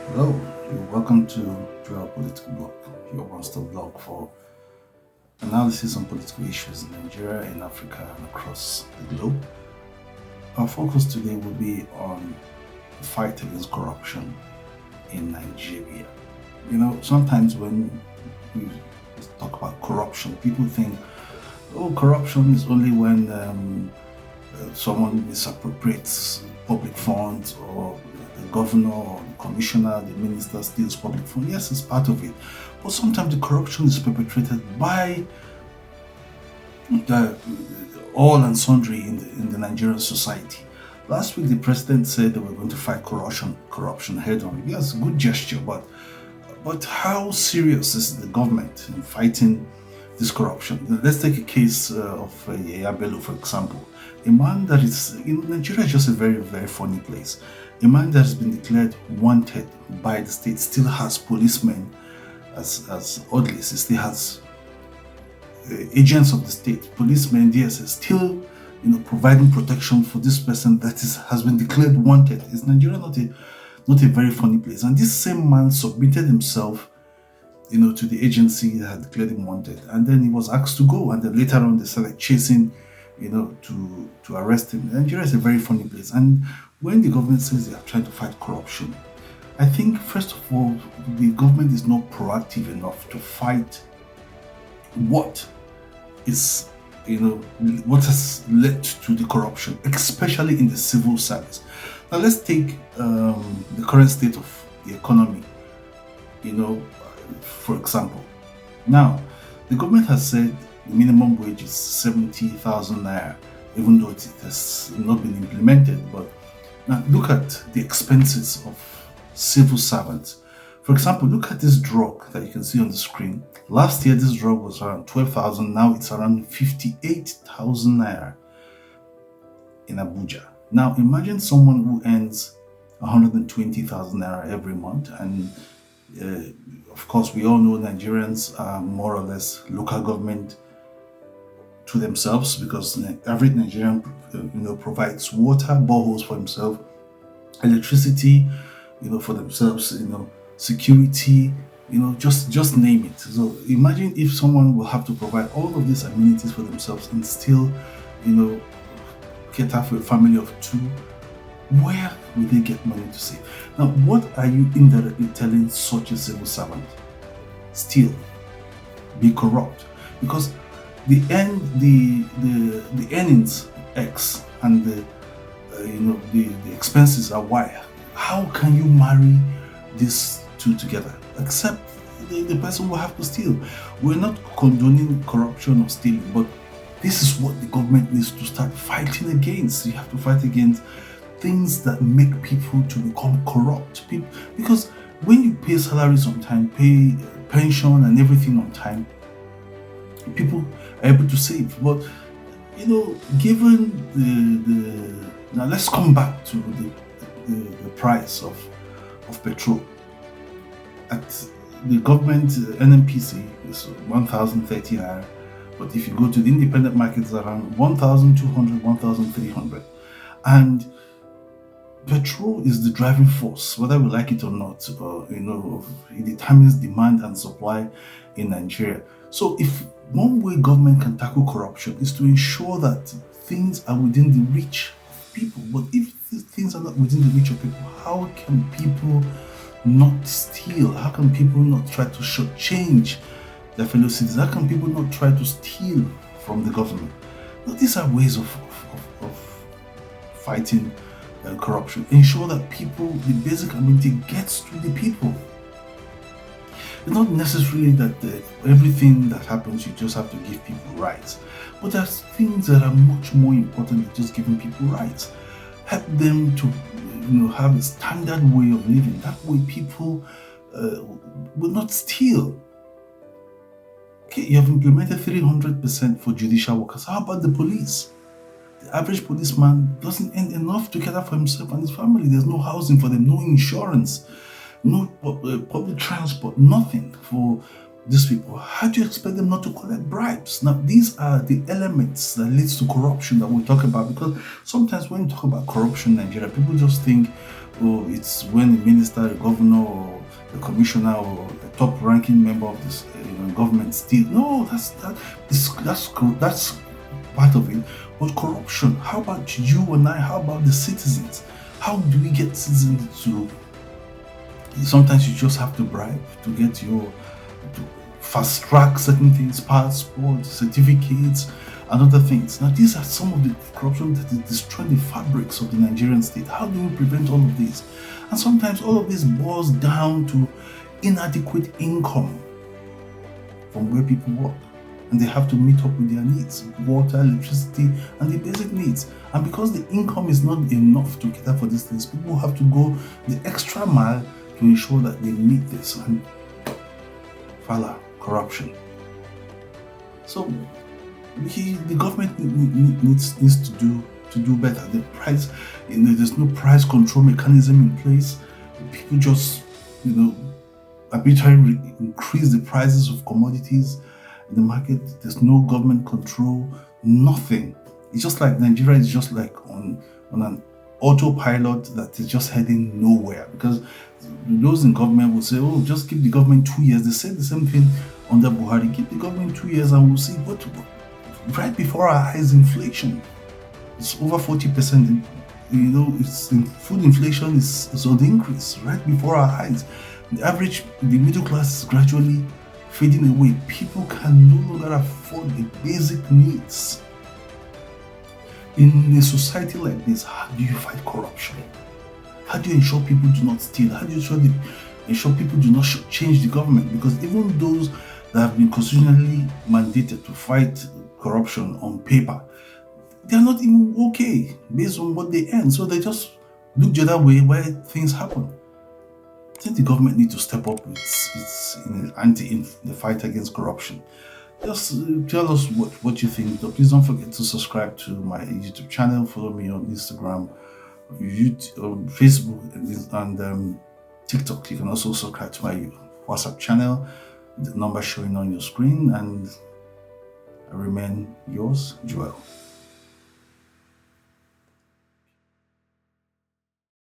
Hello, you're welcome to Dual Political Blog, your one-stop blog for analysis on political issues in Nigeria, in Africa, and across the globe. Our focus today will be on the fight against corruption in Nigeria. Sometimes when we talk about corruption, people think, oh, corruption is only when someone misappropriates public funds, or the governor or the commissioner, the minister steals public funds. Yes, it's part of it. But sometimes the corruption is perpetrated by the all and sundry in the Nigerian society. Last week, the president said that we're going to fight corruption head on. Yes, good gesture, but how serious is the government in fighting this corruption? Let's take a case of Yaya Bello, for example. A man that is, Nigeria is just a very, very funny place. A man that has been declared wanted by the state still has policemen as oddly, he still has agents of the state, policemen, DSS, still providing protection for this person that has been declared wanted. Is Nigeria not a very funny place? And this same man submitted himself to the agency that had declared him wanted, and then he was asked to go, and then later on they started chasing to arrest him. Nigeria is a very funny place, and when the government says they are trying to fight corruption, I think first of all the government is not proactive enough to fight what is what has led to the corruption, especially in the civil service. Now let's take the current state of the economy, for example. Now, the government has said the minimum wage is 70,000 naira, even though it has not been implemented. But now look at the expenses of civil servants. For example, look at this drug that you can see on the screen. Last year, this drug was around 12,000. Now it's around 58,000 naira in Abuja. Now imagine someone who earns 120,000 naira every month, and of course, we all know Nigerians are more or less local government to themselves, because every Nigerian, provides water, boreholes for himself, electricity, for themselves, security, just name it. So imagine if someone will have to provide all of these amenities for themselves and still, cater for a family of two. Where will they get money to save? Now, what are you indirectly telling such a civil servant? Steal, be corrupt, because the earnings X and the expenses are Y. How can you marry these two together? Except the person will have to steal. We're not condoning corruption or stealing, but this is what the government needs to start fighting against. You have to fight against things that make people to become corrupt. Because when you pay salaries on time, pay pension and everything on time, people are able to save. But given the now let's come back to the price of petrol. At the government NNPC is 1,030 naira, but if you go to the independent markets, around 1,200, 1,300, and petrol is the driving force, whether we like it or not. It determines demand and supply in Nigeria. So if one way government can tackle corruption is to ensure that things are within the reach of people. But if these things are not within the reach of people, how can people not steal? How can people not try to shortchange their fellow citizens? How can people not try to steal from the government? Now, these are ways of fighting corruption. Ensure that the basic amenity gets to the people. It's not necessarily that everything that happens you just have to give people rights, but there's things that are much more important than just giving people rights. Help them to have a standard way of living. That way people will not steal. Okay, you have implemented 300% for judicial workers. How about the police? The average policeman doesn't earn enough to cater for himself and his family. There's no housing for them, no insurance, no public transport, nothing for these people. How do you expect them not to collect bribes? Now, these are the elements that leads to corruption that we talk about, because sometimes when you talk about corruption in Nigeria, people just think, oh, it's when a minister, a governor, or a commissioner, or a top-ranking member of this government steals. No, that's part of it. But corruption. How about you and I? How about the citizens? How do we get citizens to? Sometimes you just have to bribe to get to fast track certain things, passports, certificates, and other things. Now, these are some of the corruption that is destroying the fabrics of the Nigerian state. How do we prevent all of this? And sometimes all of this boils down to inadequate income from where people work, and they have to meet up with their needs: water, electricity, and the basic needs. And because the income is not enough to cater for these things, people have to go the extra mile to ensure that they meet this. And voila, corruption. So the government needs to do better. The price, there's no price control mechanism in place. People just arbitrarily increase the prices of commodities in the market. There's no government control, nothing. It's just like Nigeria is just like on an autopilot that is just heading nowhere, because those in government will say, oh, just give the government 2 years. They said the same thing under Buhari: give the government 2 years and we'll see. But right before our eyes, inflation, it's over 40%. It's food inflation is on the increase right before our eyes. The middle class is gradually fading away. People can no longer afford the basic needs. In a society like this, how do you fight corruption? How do you ensure people do not steal? How do you ensure people do not change the government? Because even those that have been constitutionally mandated to fight corruption on paper, they are not even okay based on what they earn. So they just look the other way where things happen. I think the government needs to step up its the fight against corruption. Just tell us what you think. Please don't forget to subscribe to my YouTube channel. Follow me on Instagram, YouTube, Facebook, and TikTok. You can also subscribe to my WhatsApp channel, the number showing on your screen. And I remain yours, Joel.